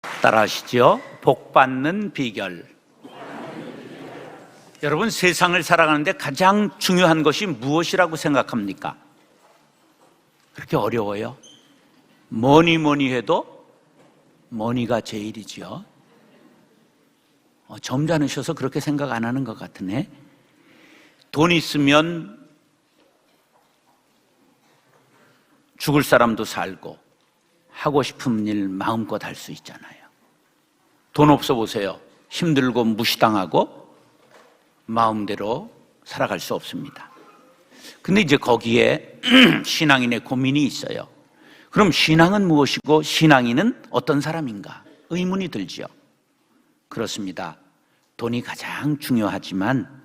따라하시죠. 복 받는 비결. 여러분, 세상을 살아가는데 가장 중요한 것이 무엇이라고 생각합니까? 그렇게 어려워요? 뭐니 해도 머니가 제일이지요. 점잖으셔서 그렇게 생각 안 하는 것 같으네. 돈 있으면 죽을 사람도 살고 하고 싶은 일 마음껏 할 수 있잖아요. 돈 없어 보세요. 힘들고 무시당하고 마음대로 살아갈 수 없습니다. 근데 이제 거기에 신앙인의 고민이 있어요. 그럼 신앙은 무엇이고 신앙인은 어떤 사람인가? 의문이 들지요. 그렇습니다. 돈이 가장 중요하지만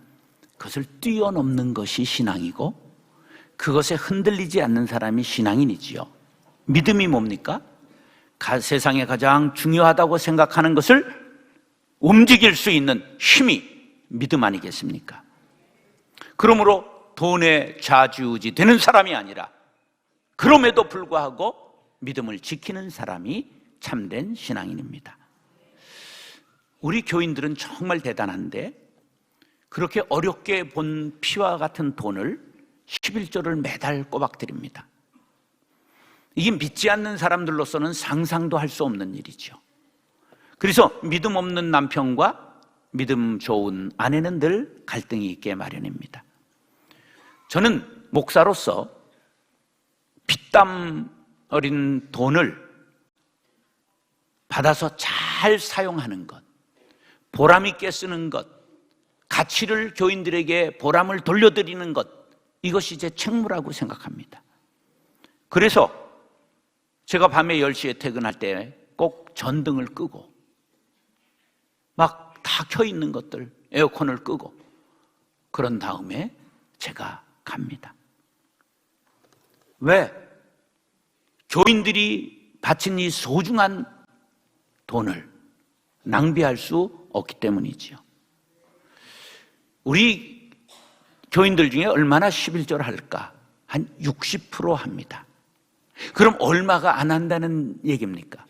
그것을 뛰어넘는 것이 신앙이고 그것에 흔들리지 않는 사람이 신앙인이지요. 믿음이 뭡니까? 세상에 가장 중요하다고 생각하는 것을 움직일 수 있는 힘이 믿음 아니겠습니까? 그러므로 돈에 좌지우지 되는 사람이 아니라 그럼에도 불구하고 믿음을 지키는 사람이 참된 신앙인입니다. 우리 교인들은 정말 대단한데 그렇게 어렵게 본 피와 같은 돈을 11조를 매달 꼬박 드립니다. 이게 믿지 않는 사람들로서는 상상도 할 수 없는 일이죠. 그래서 믿음 없는 남편과 믿음 좋은 아내는 늘 갈등이 있게 마련입니다. 저는 목사로서 피땀 어린 돈을 받아서 잘 사용하는 것, 보람 있게 쓰는 것, 가치를 교인들에게 보람을 돌려드리는 것, 이것이 제 책무라고 생각합니다. 그래서 제가 밤에 10시에 퇴근할 때 꼭 전등을 끄고 막 다 켜있는 것들, 에어컨을 끄고 그런 다음에 제가 갑니다. 왜? 교인들이 바친 이 소중한 돈을 낭비할 수 없기 때문이지요. 우리 교인들 중에 얼마나 11조를 할까? 한 60% 합니다. 그럼 얼마가 안 한다는 얘기입니까?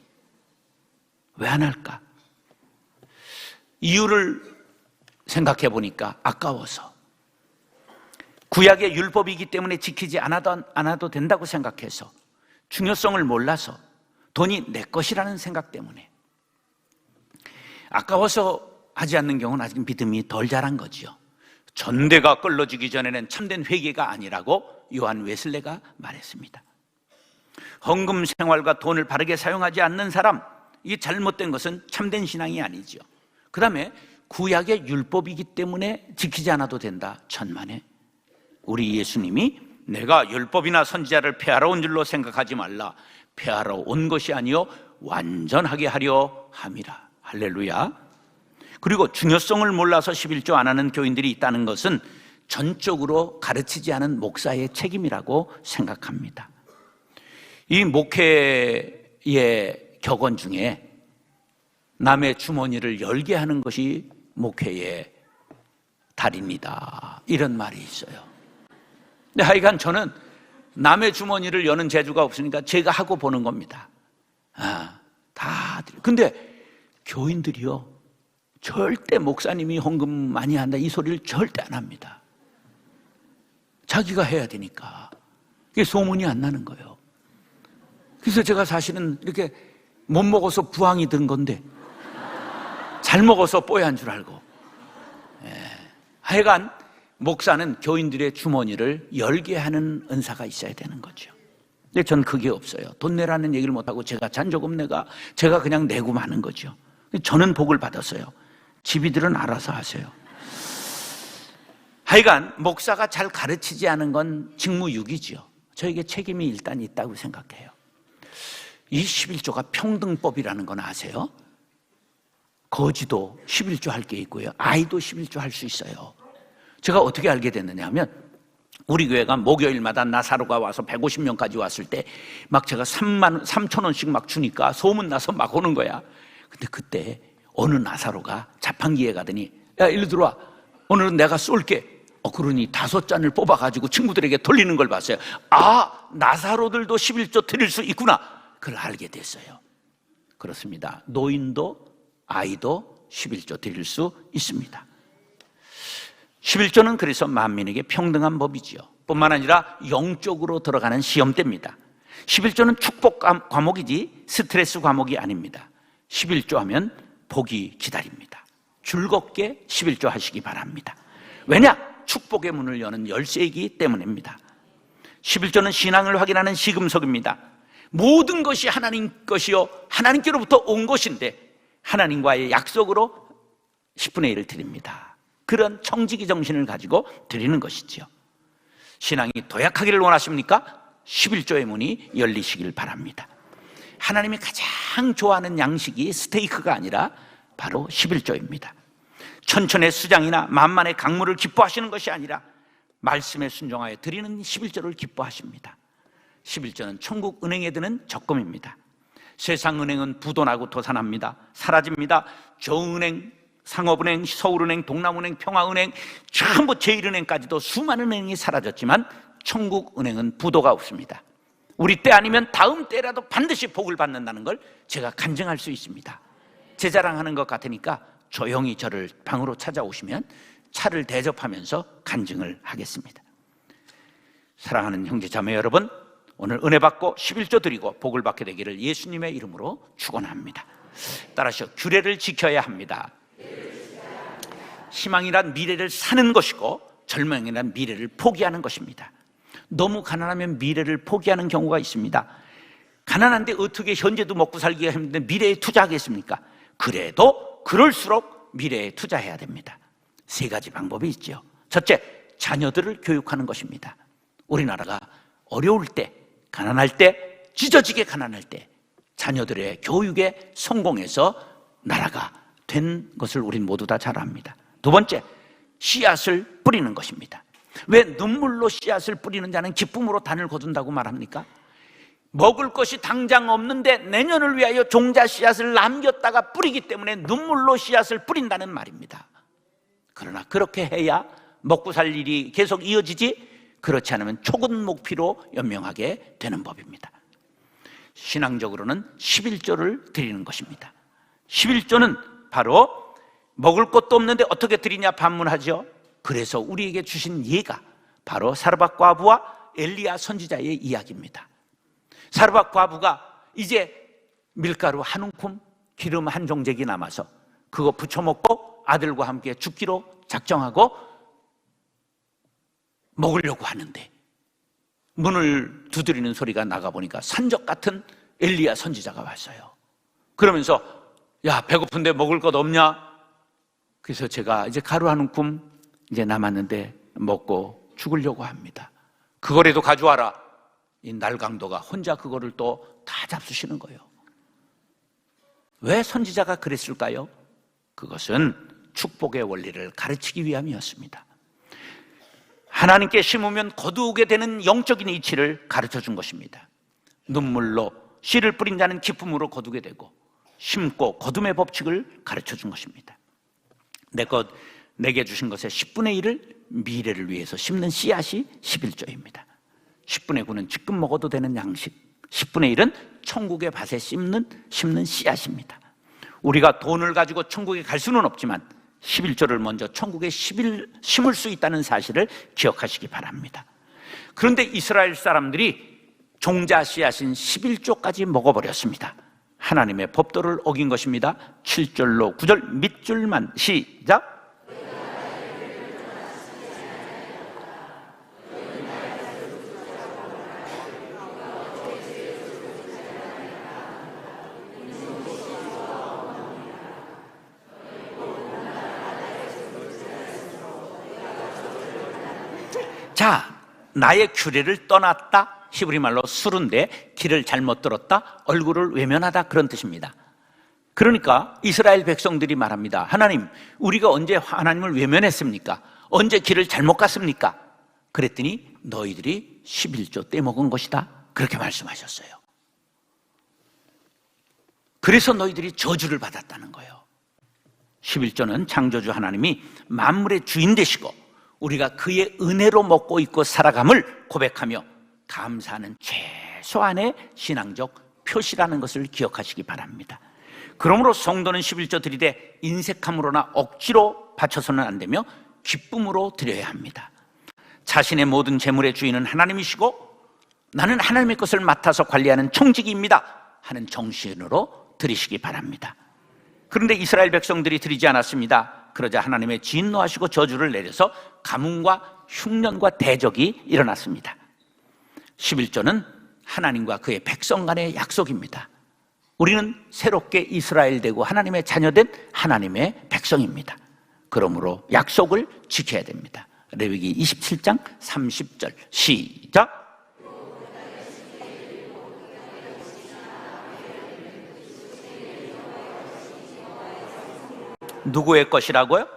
왜 안 할까? 이유를 생각해 보니까 아까워서, 구약의 율법이기 때문에 지키지 않아도 된다고 생각해서, 중요성을 몰라서, 돈이 내 것이라는 생각 때문에 아까워서 하지 않는 경우는 아직 믿음이 덜 자란 거지요. 전대가 끌러지기 전에는 참된 회개가 아니라고 요한 웨슬레가 말했습니다. 헌금 생활과 돈을 바르게 사용하지 않는 사람, 이 잘못된 것은 참된 신앙이 아니죠. 그 다음에 구약의 율법이기 때문에 지키지 않아도 된다. 천만에 우리 예수님이 내가 율법이나 선지자를 폐하러 온 줄로 생각하지 말라. 폐하러 온 것이 아니요 완전하게 하려 함이라. 할렐루야. 그리고 중요성을 몰라서 11조 안 하는 교인들이 있다는 것은 전적으로 가르치지 않은 목사의 책임이라고 생각합니다. 이 목회의 격언 중에 남의 주머니를 열게 하는 것이 목회의 달인이다, 이런 말이 있어요. 근데 하여간 저는 남의 주머니를 여는 재주가 없으니까 제가 하고 보는 겁니다. 근데 교인들이요, 절대 목사님이 헌금 많이 한다 이 소리를 절대 안 합니다. 자기가 해야 되니까 그게 소문이 안 나는 거예요. 그래서 제가 사실은 이렇게 못 먹어서 부항이 든 건데 잘 먹어서 뽀얀 줄 알고. 하여간 목사는 교인들의 주머니를 열게 하는 은사가 있어야 되는 거죠. 근데 전 그게 없어요. 돈 내라는 얘기를 못하고 제가 잔조금 제가 그냥 내고 마는 거죠. 저는 복을 받았어요. 집이들은 알아서 하세요. 하여간 목사가 잘 가르치지 않은 건 직무유기죠. 저에게 책임이 일단 있다고 생각해요. 이 11조가 평등법이라는 건 아세요? 거지도 11조 할 게 있고요, 아이도 11조 할 수 있어요. 제가 어떻게 알게 됐느냐 하면, 우리 교회가 목요일마다 나사로가 와서 150명까지 왔을 때 막 제가 3,000원씩 막 주니까 소문나서 막 오는 거야. 근데 그때 어느 나사로가 자판기에 가더니, 야 일로 들어와, 오늘은 내가 쏠게. 그러니 5잔을 뽑아가지고 친구들에게 돌리는 걸 봤어요. 나사로들도 11조 드릴 수 있구나. 그걸 알게 됐어요. 그렇습니다. 노인도 아이도 11조 드릴 수 있습니다. 11조는 그래서 만민에게 평등한 법이지요. 뿐만 아니라 영적으로 들어가는 시험대입니다. 11조는 축복 과목이지 스트레스 과목이 아닙니다. 11조 하면 복이 기다립니다. 즐겁게 11조 하시기 바랍니다. 왜냐? 축복의 문을 여는 열쇠이기 때문입니다. 11조는 신앙을 확인하는 시금석입니다. 모든 것이 하나님 것이요 하나님께로부터 온 것인데 하나님과의 약속으로 10분의 1을 드립니다. 그런 청지기 정신을 가지고 드리는 것이지요. 신앙이 도약하기를 원하십니까? 11조의 문이 열리시길 바랍니다. 하나님이 가장 좋아하는 양식이 스테이크가 아니라 바로 11조입니다. 천천의 수장이나 만만의 강물을 기뻐하시는 것이 아니라 말씀에 순종하여 드리는 11조를 기뻐하십니다. 11조는 천국 은행에 드는 적금입니다. 세상 은행은 부도나고 도산합니다. 사라집니다. 저은행, 상업은행, 서울은행, 동남은행, 평화은행, 전부 제1은행까지도 수많은 은행이 사라졌지만 천국 은행은 부도가 없습니다. 우리 때 아니면 다음 때라도 반드시 복을 받는다는 걸 제가 간증할 수 있습니다. 제 자랑하는 것 같으니까 조용히 저를 방으로 찾아오시면 차를 대접하면서 간증을 하겠습니다. 사랑하는 형제 자매 여러분, 오늘 은혜 받고 11조 드리고 복을 받게 되기를 예수님의 이름으로 축원합니다. 따라서 규례를 지켜야 합니다. 희망이란 미래를 사는 것이고 절망이란 미래를 포기하는 것입니다. 너무 가난하면 미래를 포기하는 경우가 있습니다. 가난한데 어떻게 현재도 먹고 살기가 힘든데 미래에 투자하겠습니까? 그래도 그럴수록 미래에 투자해야 됩니다. 세 가지 방법이 있죠. 첫째, 자녀들을 교육하는 것입니다. 우리나라가 어려울 때, 가난할 때, 찢어지게 가난할 때 자녀들의 교육에 성공해서 나라가 된 것을 우린 모두 다 잘 압니다. 두 번째, 씨앗을 뿌리는 것입니다. 왜 눈물로 씨앗을 뿌리는 자는 기쁨으로 단을 거둔다고 말합니까? 먹을 것이 당장 없는데 내년을 위하여 종자 씨앗을 남겼다가 뿌리기 때문에 눈물로 씨앗을 뿌린다는 말입니다. 그러나 그렇게 해야 먹고 살 일이 계속 이어지지, 그렇지 않으면 초근 목피로 연명하게 되는 법입니다. 신앙적으로는 11조를 드리는 것입니다. 11조는 바로 먹을 것도 없는데 어떻게 드리냐 반문하죠. 그래서 우리에게 주신 예가 바로 사르밧 과부와 엘리야 선지자의 이야기입니다. 사르밧 과부가 이제 밀가루 한 움큼, 기름 한 종재기 남아서 그거 부쳐 먹고 아들과 함께 죽기로 작정하고 먹으려고 하는데 문을 두드리는 소리가 나가보니까 산적 같은 엘리야 선지자가 왔어요. 그러면서 야, 배고픈데 먹을 것 없냐? 그래서 제가 이제 가루 한 움큼 이제 남았는데 먹고 죽으려고 합니다. 그거라도 가져와라. 이 날강도가 혼자 그거를 또 다 잡수시는 거예요. 왜 선지자가 그랬을까요? 그것은 축복의 원리를 가르치기 위함이었습니다. 하나님께 심으면 거두게 되는 영적인 이치를 가르쳐 준 것입니다. 눈물로 씨를 뿌린 자는 기쁨으로 거두게 되고 심고 거둠의 법칙을 가르쳐 준 것입니다. 내게 주신 것의 10분의 1을 미래를 위해서 심는 씨앗이 11조입니다. 10분의 9는 지금 먹어도 되는 양식, 10분의 1은 천국의 밭에 심는 씨앗입니다. 우리가 돈을 가지고 천국에 갈 수는 없지만 11조를 먼저 천국에 심을 수 있다는 사실을 기억하시기 바랍니다. 그런데 이스라엘 사람들이 종자 씨앗인 11조까지 먹어버렸습니다. 하나님의 법도를 어긴 것입니다. 7절로 9절 밑줄만 시작. 자, 나의 규례를 떠났다. 히브리 말로 수른데 길을 잘못 들었다, 얼굴을 외면하다, 그런 뜻입니다. 그러니까 이스라엘 백성들이 말합니다. 하나님, 우리가 언제 하나님을 외면했습니까? 언제 길을 잘못 갔습니까? 그랬더니 너희들이 11조 떼먹은 것이다, 그렇게 말씀하셨어요. 그래서 너희들이 저주를 받았다는 거예요. 11조는 창조주 하나님이 만물의 주인 되시고 우리가 그의 은혜로 먹고 있고 살아감을 고백하며 감사하는 최소한의 신앙적 표시라는 것을 기억하시기 바랍니다. 그러므로 성도는 11조 드리되 인색함으로나 억지로 바쳐서는 안 되며 기쁨으로 드려야 합니다. 자신의 모든 재물의 주인은 하나님이시고 나는 하나님의 것을 맡아서 관리하는 총직입니다 하는 정신으로 드리시기 바랍니다. 그런데 이스라엘 백성들이 드리지 않았습니다. 그러자 하나님의 진노하시고 저주를 내려서 가뭄과 흉년과 대적이 일어났습니다. 11조는 하나님과 그의 백성 간의 약속입니다. 우리는 새롭게 이스라엘 되고 하나님의 자녀된 하나님의 백성입니다. 그러므로 약속을 지켜야 됩니다. 레위기 27장 30절 시작. 누구의 것이라고요?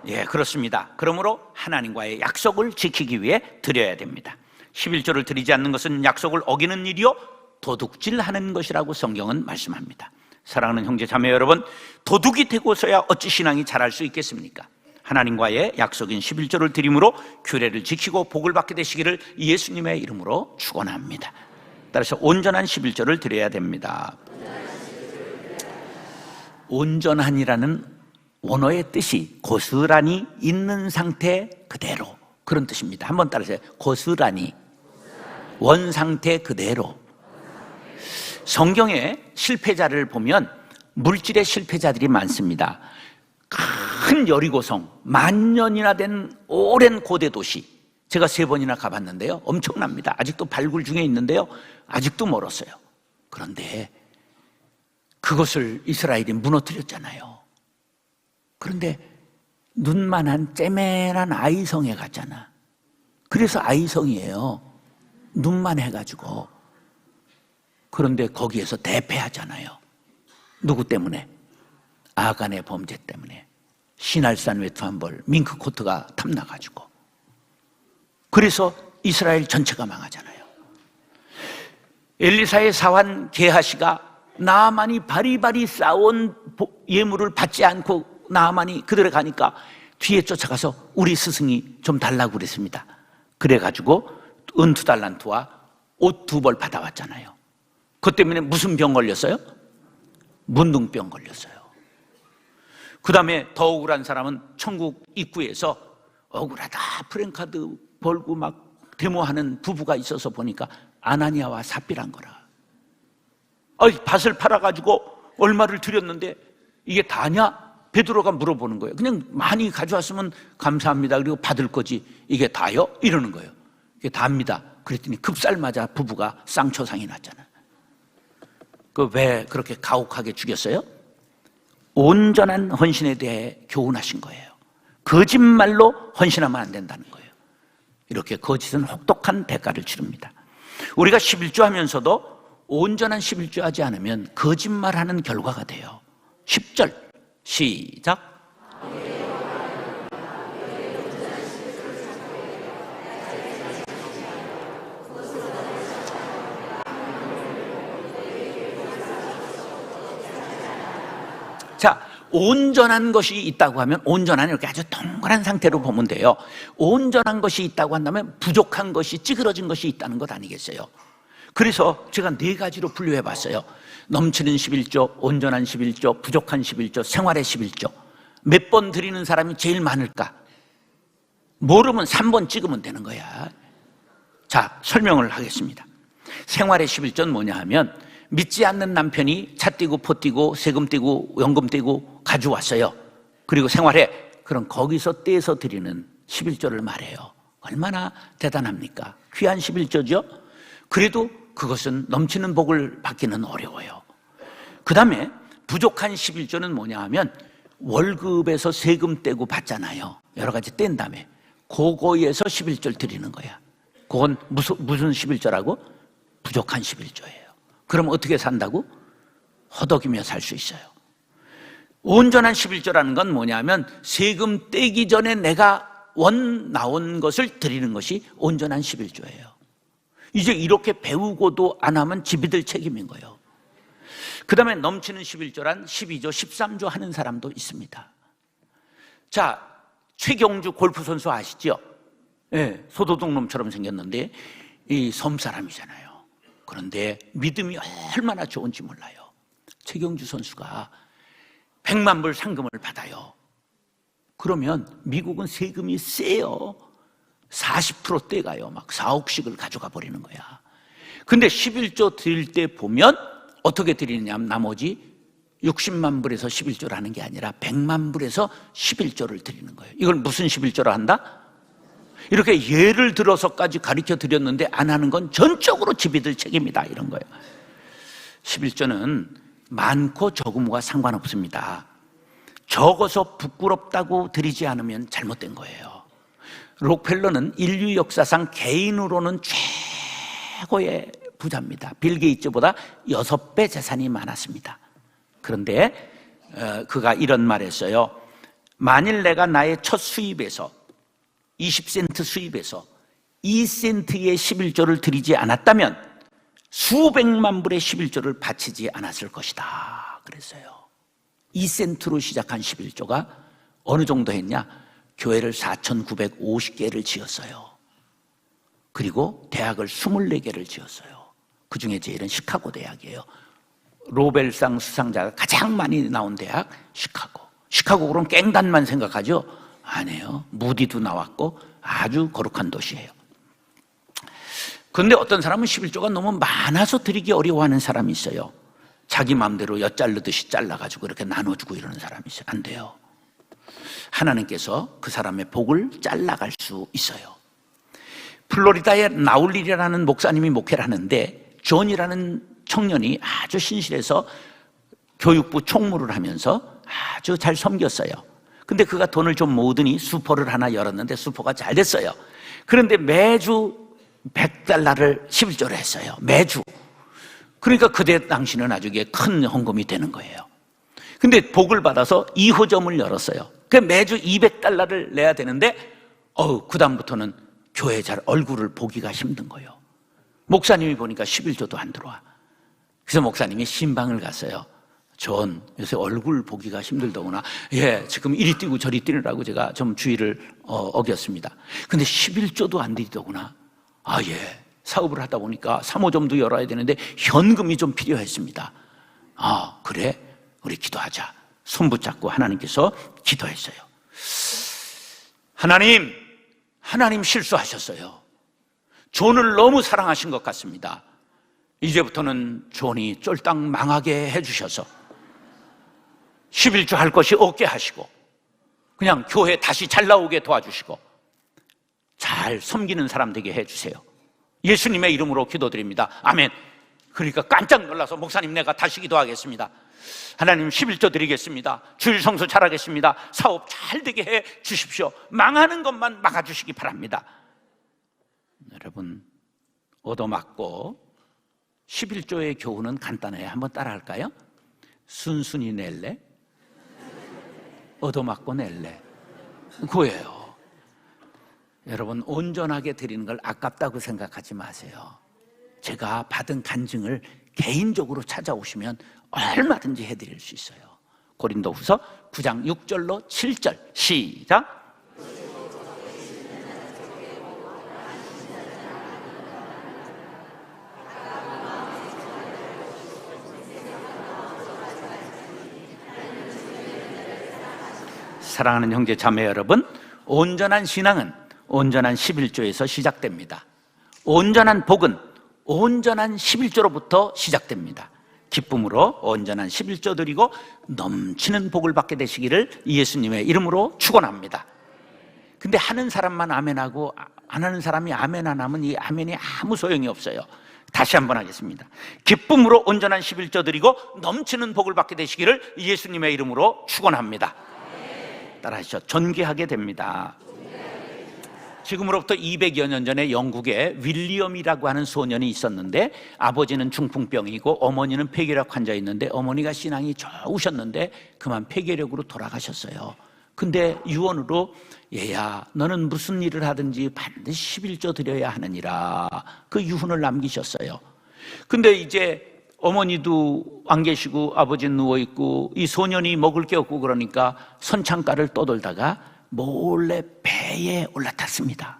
예, 그렇습니다. 그러므로 하나님과의 약속을 지키기 위해 드려야 됩니다. 11조를 드리지 않는 것은 약속을 어기는 일이요 도둑질하는 것이라고 성경은 말씀합니다. 사랑하는 형제 자매 여러분, 도둑이 되고서야 어찌 신앙이 자랄 수 있겠습니까? 하나님과의 약속인 11조를 드림으로 규례를 지키고 복을 받게 되시기를 예수님의 이름으로 축원합니다. 따라서 온전한 11조를 드려야 됩니다. 온전한이라는 원어의 뜻이 고스란히 있는 상태 그대로, 그런 뜻입니다. 한번 따라하세요. 고스란히, 원상태 그대로. 성경에 실패자를 보면 물질의 실패자들이 많습니다. 큰 여리고성, 만년이나 된 오랜 고대 도시, 제가 3번이나 가봤는데요, 엄청납니다. 아직도 발굴 중에 있는데요, 아직도 멀었어요. 그런데 그것을 이스라엘이 무너뜨렸잖아요. 그런데 눈만한 째맨한 아이성에 갔잖아. 그래서 아이성이에요. 눈만 해가지고. 그런데 거기에서 대패하잖아요. 누구 때문에? 아간의 범죄 때문에. 시날산 외투한벌 밍크코트가 탐나가지고. 그래서 이스라엘 전체가 망하잖아요. 엘리사의 사환 게하시가 나아만이 바리바리 쌓아온 예물을 받지 않고 나아만이 그들에 가니까 뒤에 쫓아가서 우리 스승이 좀 달라고 그랬습니다. 그래가지고 은 2달란트와 옷 2벌 받아왔잖아요. 그것 때문에 무슨 병 걸렸어요? 문둥병 걸렸어요. 그 다음에 더 억울한 사람은 천국 입구에서 억울하다 프랜카드 벌고 막 데모하는 부부가 있어서 보니까 아나니아와 삽비란 거라. 밭을 팔아가지고 얼마를 드렸는데 이게 다냐? 베드로가 물어보는 거예요. 그냥 많이 가져왔으면 감사합니다. 그리고 받을 거지. 이게 다요? 이러는 거예요. 이게 다입니다. 그랬더니 급살 맞아 부부가 쌍초상이 났잖아요. 왜 그렇게 가혹하게 죽였어요? 온전한 헌신에 대해 교훈하신 거예요. 거짓말로 헌신하면 안 된다는 거예요. 이렇게 거짓은 혹독한 대가를 치릅니다. 우리가 11조 하면서도 온전한 11조 하지 않으면 거짓말하는 결과가 돼요. 10절 시작. 자, 온전한 것이 있다고 하면 온전한 이렇게 아주 동그란 상태로 보면 돼요. 온전한 것이 있다고 한다면 부족한 것이 찌그러진 것이 있다는 것 아니겠어요? 그래서 제가 4가지로 분류해 봤어요. 넘치는 11조, 온전한 11조, 부족한 11조, 생활의 11조. 몇 번 드리는 사람이 제일 많을까? 모르면 3번 찍으면 되는 거야. 자, 설명을 하겠습니다. 생활의 11조는 뭐냐 하면 믿지 않는 남편이 차 떼고 포 떼고 세금 떼고 연금 떼고 가져왔어요. 그리고 생활해. 그럼 거기서 떼서 드리는 11조를 말해요. 얼마나 대단합니까? 귀한 11조죠? 그래도 그것은 넘치는 복을 받기는 어려워요. 그 다음에 부족한 11조는 뭐냐 하면 월급에서 세금 떼고 받잖아요. 여러 가지 뗀 다음에 그거에서 11조를 드리는 거야. 그건 무슨 11조라고? 부족한 11조예요. 그럼 어떻게 산다고? 허덕이며 살 수 있어요. 온전한 11조라는 건 뭐냐면 세금 떼기 전에 내가 나온 것을 드리는 것이 온전한 11조예요. 이제 이렇게 배우고도 안 하면 집이들 책임인 거예요. 그 다음에 넘치는 11조란 12조, 13조 하는 사람도 있습니다. 자, 최경주 골프 선수 아시죠? 예, 소도둑놈처럼 생겼는데 이 섬 사람이잖아요. 그런데 믿음이 얼마나 좋은지 몰라요. 최경주 선수가 100만 불 상금을 받아요. 그러면 미국은 세금이 세요. 40% 떼가요. 막 4억씩을 가져가 버리는 거야. 근데 11조 드릴 때 보면 어떻게 드리냐면 나머지 60만 불에서 11조를 하는 게 아니라 100만 불에서 11조를 드리는 거예요. 이걸 무슨 11조를 한다? 이렇게 예를 들어서까지 가르쳐 드렸는데 안 하는 건 전적으로 집이들 책임이다, 이런 거예요. 11조는 많고 적음과 상관없습니다. 적어서 부끄럽다고 드리지 않으면 잘못된 거예요. 록펠러는 인류 역사상 개인으로는 최고의 부자입니다. 빌 게이츠보다 6배 재산이 많았습니다. 그런데 그가 이런 말을 했어요. 만일 내가 나의 첫 수입에서 20센트 수입에서 2센트의 11조를 드리지 않았다면 수백만 불의 11조를 바치지 않았을 것이다 그랬어요. 2센트로 시작한 11조가 어느 정도 했냐? 교회를 4,950개를 지었어요. 그리고 대학을 24개를 지었어요. 그 중에 제일은 시카고 대학이에요. 노벨상 수상자가 가장 많이 나온 대학 시카고. 시카고 그럼 깽단만 생각하죠? 아니에요. 무디도 나왔고 아주 거룩한 도시예요. 그런데 어떤 사람은 11조가 너무 많아서 드리기 어려워하는 사람이 있어요. 자기 마음대로 엿자르듯이 잘라가지고 이렇게 나눠주고 이러는 사람이 있어요. 안 돼요. 하나님께서 그 사람의 복을 잘라갈 수 있어요. 플로리다에 나울릴이라는 목사님이 목회를 하는데 존이라는 청년이 아주 신실해서 교육부 총무를 하면서 아주 잘 섬겼어요. 근데 그가 돈을 좀 모으더니 수포를 하나 열었는데 수포가 잘 됐어요. 그런데 매주 100달러를 11조를 했어요. 매주. 그러니까 그때 당시는 아주 큰 헌금이 되는 거예요. 근데 복을 받아서 2호점을 열었어요. 그 매주 200달러를 내야 되는데 그 다음부터는 교회 잘 얼굴을 보기가 힘든 거예요. 목사님이 보니까 11조도 안 들어와. 그래서 목사님이 신방을 갔어요. 존, 요새 얼굴 보기가 힘들더구나. 예, 지금 이리 뛰고 저리 뛰느라고 제가 좀 주의를 어겼습니다. 근데 11조도 안 되더구나. 아, 예. 사업을 하다 보니까 3호점도 열어야 되는데 현금이 좀 필요했습니다. 아, 그래? 우리 기도하자. 손 붙잡고 하나님께서 기도했어요. 하나님 실수하셨어요. 존을 너무 사랑하신 것 같습니다. 이제부터는 존이 쫄딱 망하게 해주셔서 11조 할 것이 없게 하시고 그냥 교회 다시 잘 나오게 도와주시고 잘 섬기는 사람 되게 해주세요. 예수님의 이름으로 기도드립니다. 아멘. 그러니까 깜짝 놀라서 목사님 내가 다시 기도하겠습니다. 하나님 11조 드리겠습니다. 주일 성수 잘하겠습니다. 사업 잘 되게 해 주십시오. 망하는 것만 막아주시기 바랍니다. 여러분 얻어맞고 11조의 교훈은 간단해요. 한번 따라할까요? 순순히 낼래? 얻어맞고 낼래? 그거예요. 여러분 온전하게 드리는 걸 아깝다고 생각하지 마세요. 제가 받은 간증을 개인적으로 찾아오시면 얼마든지 해드릴 수 있어요. 고린도후서 9장 6절로 7절 시작. 사랑하는 형제 자매 여러분, 온전한 신앙은 온전한 11조에서 시작됩니다. 온전한 복은 온전한 11조로부터 시작됩니다. 기쁨으로 온전한 11조 드리고 넘치는 복을 받게 되시기를 예수님의 이름으로 축원합니다. 근데 하는 사람만 아멘하고 안 하는 사람이 아멘 안 하면 이 아멘이 아무 소용이 없어요. 다시 한번 하겠습니다. 기쁨으로 온전한 11조 드리고 넘치는 복을 받게 되시기를 예수님의 이름으로 축원합니다. 따라하시죠. 존귀하게 됩니다. 지금으로부터 200여 년 전에 영국에 윌리엄이라고 하는 소년이 있었는데 아버지는 중풍병이고 어머니는 폐결핵 환자였는데 어머니가 신앙이 좋으셨는데 그만 폐결핵으로 돌아가셨어요. 근데 유언으로 얘야 너는 무슨 일을 하든지 반드시 11조 드려야 하느니라 그 유언을 남기셨어요. 근데 이제 어머니도 안 계시고 아버지는 누워있고 이 소년이 먹을 게 없고 그러니까 선창가를 떠돌다가 몰래 배에 올라탔습니다.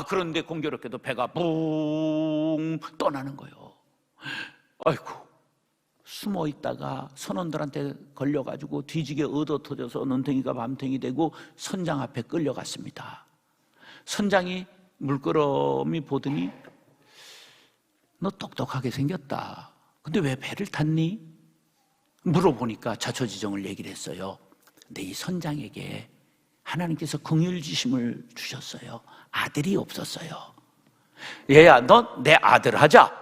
그런데 공교롭게도 배가 붕 떠나는 거예요. 아이고, 숨어 있다가 선원들한테 걸려가지고 뒤지게 얻어 터져서 눈탱이가 밤탱이 되고 선장 앞에 끌려갔습니다. 선장이 물끄러미 보더니 너 똑똑하게 생겼다. 근데 왜 배를 탔니? 물어보니까 자초지종을 얘기를 했어요. 근데 이 선장에게 하나님께서 긍휼지심을 주셨어요. 아들이 없었어요. 얘야, 너 내 아들 하자.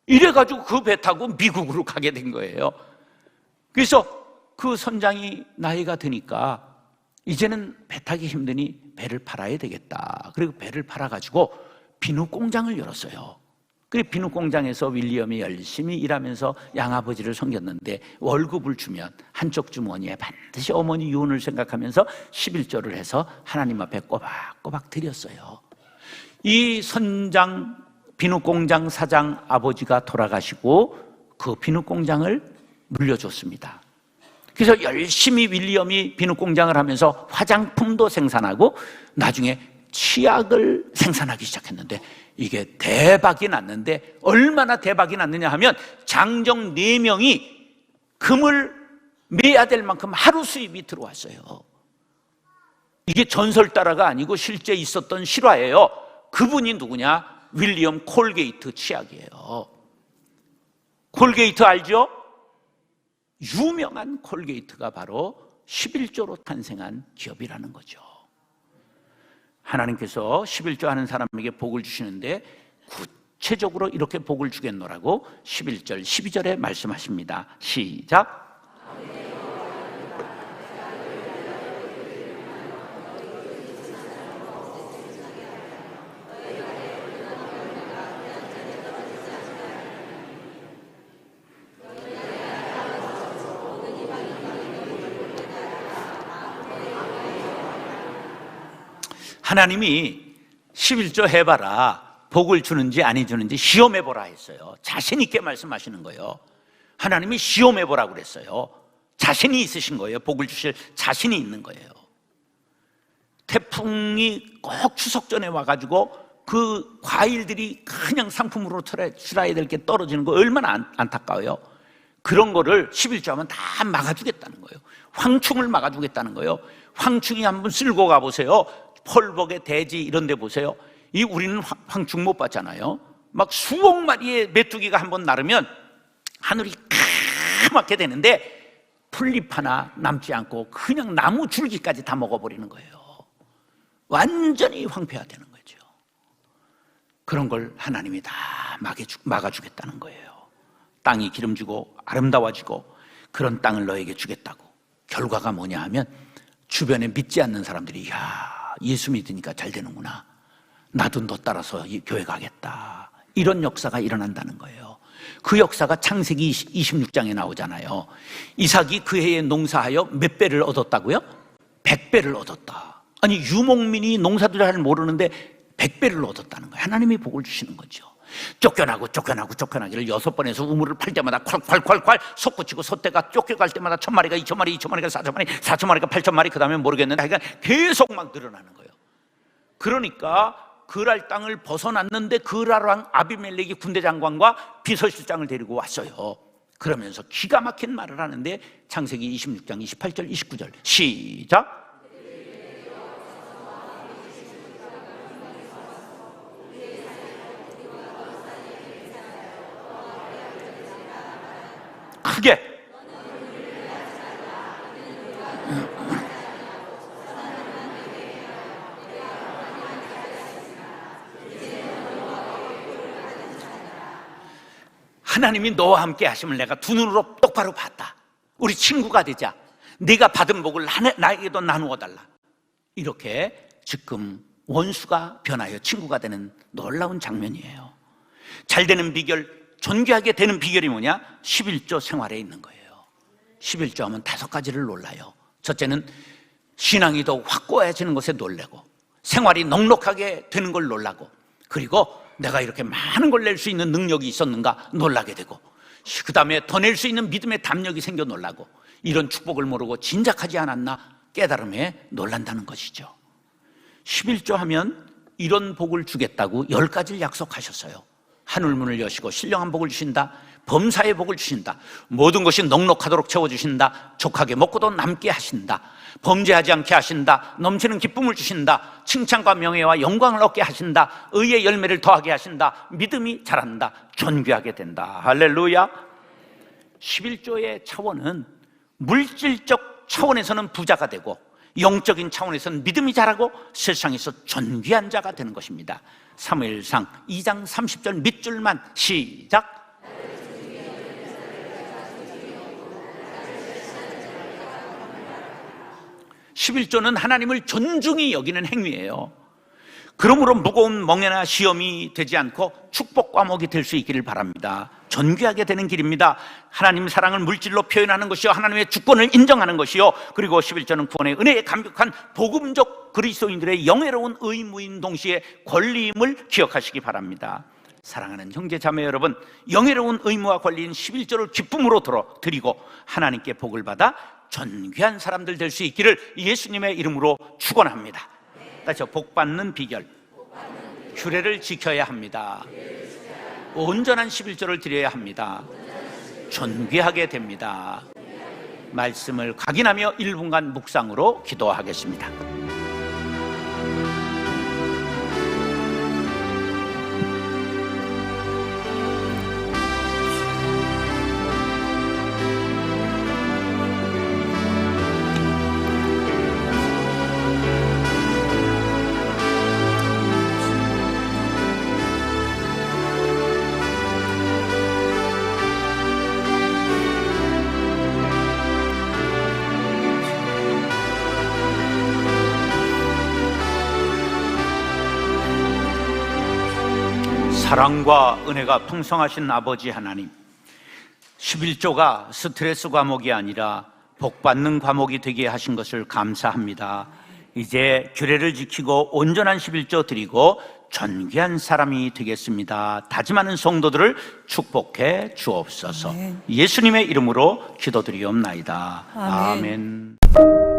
이래가지고 그 배 타고 미국으로 가게 된 거예요. 그래서 그 선장이 나이가 드니까 이제는 배 타기 힘드니 배를 팔아야 되겠다. 그리고 배를 팔아가지고 비누 공장을 열었어요. 그리고 비누 공장에서 윌리엄이 열심히 일하면서 양아버지를 섬겼는데 월급을 주면 한쪽 주머니에 반드시 어머니 유언을 생각하면서 11조를 해서 하나님 앞에 꼬박꼬박 드렸어요. 이 선장 비누 공장 사장 아버지가 돌아가시고 그 비누 공장을 물려줬습니다. 그래서 열심히 윌리엄이 비누 공장을 하면서 화장품도 생산하고 나중에 치약을 생산하기 시작했는데 이게 대박이 났는데 얼마나 대박이 났느냐 하면 장정 4명이 금을 매야 될 만큼 하루 수입이 들어왔어요. 이게 전설 따라가 아니고 실제 있었던 실화예요. 그분이 누구냐? 윌리엄 콜게이트 치약이에요. 콜게이트 알죠? 유명한 콜게이트가 바로 11조로 탄생한 기업이라는 거죠. 하나님께서 11조 하는 사람에게 복을 주시는데 구체적으로 이렇게 복을 주겠노라고 11절, 12절에 말씀하십니다. 시작. 하나님이 11조 해봐라, 복을 주는지 안 주는지 시험해보라 했어요. 자신 있게 말씀하시는 거예요. 하나님이 시험해보라고 그랬어요. 자신이 있으신 거예요. 복을 주실 자신이 있는 거예요. 태풍이 꼭 추석 전에 와가지고 그 과일들이 그냥 상품으로 출하해야 될 게 떨어지는 거 얼마나 안타까워요. 그런 거를 11조 하면 다 막아주겠다는 거예요. 황충을 막아주겠다는 거예요. 황충이 한번 쓸고 가보세요. 펄벅의 대지 이런 데 보세요. 우리는 황충 못 봤잖아요. 막 수억 마리의 메뚜기가 한번 나르면 하늘이 까맣게 되는데 풀잎 하나 남지 않고 그냥 나무 줄기까지 다 먹어버리는 거예요. 완전히 황폐화되는 거죠. 그런 걸 하나님이 다 막아주겠다는 거예요. 땅이 기름지고 아름다워지고 그런 땅을 너에게 주겠다고. 결과가 뭐냐 하면 주변에 믿지 않는 사람들이 야, 예수 믿으니까 잘 되는구나. 나도 너 따라서 교회 가겠다. 이런 역사가 일어난다는 거예요. 그 역사가 창세기 26장에 나오잖아요. 이삭이 그 해에 농사하여 몇 배를 얻었다고요? 100배를 얻었다. 아니 유목민이 농사도 잘 모르는데 100배를 얻었다는 거예요. 하나님이 복을 주시는 거죠. 쫓겨나기를 6번에서 우물을 팔 때마다 콸콸콸콸 솟구치고 솥대가 쫓겨갈 때마다 1000마리가 2000마리 2000마리가 4000마리 4000마리가 8000마리 그 다음에 모르겠는데 하여간 계속 막 늘어나는 거예요. 그러니까 그랄 땅을 벗어났는데 그랄왕 아비멜렉이 군대장관과 비서실장을 데리고 왔어요. 그러면서 기가 막힌 말을 하는데 창세기 26장 28절 29절 시작. 크게 하나님이 너와 함께 하심을 내가 두 눈으로 똑바로 봤다. 우리 친구가 되자. 네가 받은 복을 나에게도 나누어 달라. 이렇게 지금 원수가 변하여 친구가 되는 놀라운 장면이에요. 잘 되는 비결, 존귀하게 되는 비결이 뭐냐? 11조 생활에 있는 거예요. 11조 하면 5가지를 놀라요. 첫째는 신앙이 더 확고해지는 것에 놀래고, 생활이 넉넉하게 되는 걸 놀라고, 그리고 내가 이렇게 많은 걸 낼 수 있는 능력이 있었는가 놀라게 되고, 그 다음에 더 낼 수 있는 믿음의 담력이 생겨 놀라고, 이런 축복을 모르고 진작하지 않았나 깨달음에 놀란다는 것이죠. 11조 하면 이런 복을 주겠다고 10가지를 약속하셨어요. 하늘문을 여시고 신령한 복을 주신다. 범사의 복을 주신다. 모든 것이 넉넉하도록 채워주신다. 족하게 먹고도 남게 하신다. 범죄하지 않게 하신다. 넘치는 기쁨을 주신다. 칭찬과 명예와 영광을 얻게 하신다. 의의 열매를 더하게 하신다. 믿음이 자란다. 존귀하게 된다. 할렐루야. 11조의 차원은 물질적 차원에서는 부자가 되고 영적인 차원에서는 믿음이 자라고 세상에서 존귀한 자가 되는 것입니다. 사무엘상 2장 30절 밑줄만 시작. 11조는 하나님을 존중히 여기는 행위예요. 그러므로 무거운 멍에나 시험이 되지 않고 축복 과목이 될 수 있기를 바랍니다. 존귀하게 되는 길입니다. 하나님 사랑을 물질로 표현하는 것이요, 하나님의 주권을 인정하는 것이요, 그리고 11조는 구원의 은혜에 감격한 복음적 그리스도인들의 영예로운 의무인 동시에 권리임을 기억하시기 바랍니다. 사랑하는 형제 자매 여러분, 영예로운 의무와 권리인 11조를 기쁨으로 드리고 하나님께 복을 받아 존귀한 사람들 될 수 있기를 예수님의 이름으로 축원합니다. 다시 복받는 비결, 규례를 지켜야 합니다. 온전한 11조를 드려야 합니다. 존귀하게 됩니다. 말씀을 각인하며 1분간 묵상으로 기도하겠습니다. 사랑과 은혜가 풍성하신 아버지 하나님, 11조가 스트레스 과목이 아니라 복받는 과목이 되게 하신 것을 감사합니다. 이제 규례를 지키고 온전한 11조 드리고 존귀한 사람이 되겠습니다. 다짐하는 성도들을 축복해 주옵소서. 아멘. 예수님의 이름으로 기도드리옵나이다. 아멘. 아멘.